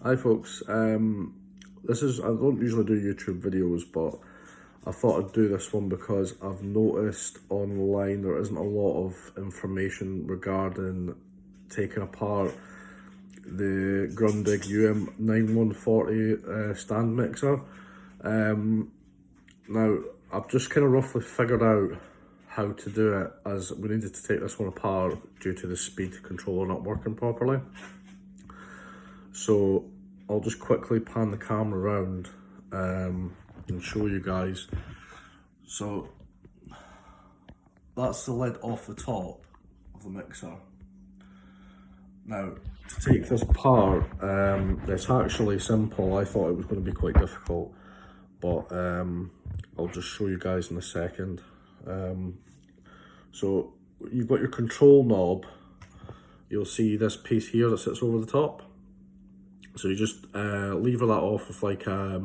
Hi folks, I don't usually do YouTube videos, but I thought I'd do this one because I've noticed online there isn't a lot of information regarding taking apart the Grundig Um9140 stand mixer. Now, I've just kind of roughly figured out how to do it, as we needed to take this one apart due to the speed controller not working properly. So I'll just quickly pan the camera around and show you guys. So that's the lid off the top of the mixer. Now, to take this apart, it's actually simple. I thought it was going to be quite difficult, but I'll just show you guys in a second. So you've got your control knob. You'll see this piece here that sits over the top. So you just lever that off with like a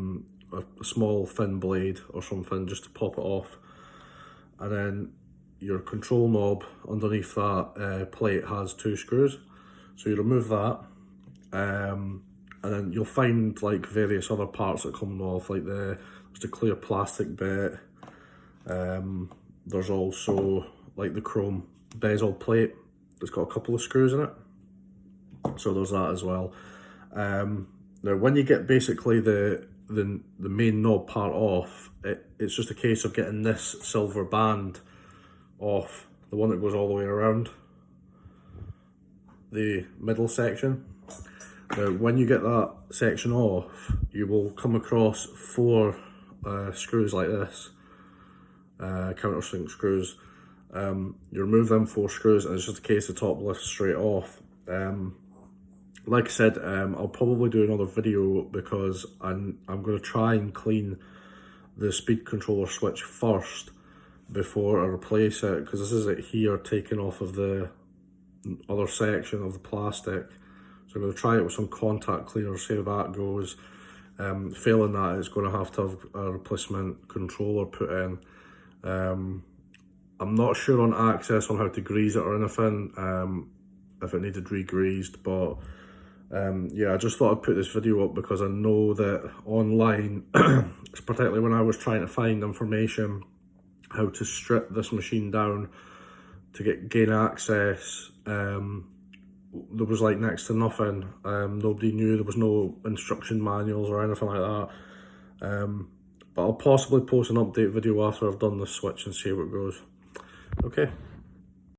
small thin blade or something just to pop it off, and then your control knob underneath that plate has two screws. So you remove that, and then you'll find like various other parts that come off, like there's a clear plastic bit. There's also like the chrome bezel plate that's got a couple of screws in it. So there's that as well. Now when you get basically the main knob part off, it's just a case of getting this silver band off, the one that goes all the way around the middle section. Now when you get that section off, you will come across four screws like this, countersink screws. You remove them four screws and it's just a case of top lifts straight off. Like I said, I'll probably do another video because I'm going to try and clean the speed controller switch first before I replace it, because this is it here taken off of the other section of the plastic. So I'm going to try it with some contact cleaner, see how that goes. Failing that, it's going to have a replacement controller put in. I'm not sure on access on how to grease it or anything, if it needed re-greased, but yeah, I just thought I'd put this video up because I know that online, particularly when I was trying to find information how to strip this machine down to gain access, there was like next to nothing. Nobody knew, there was no instruction manuals or anything like that. But I'll possibly post an update video after I've done the switch and see how it goes. Okay.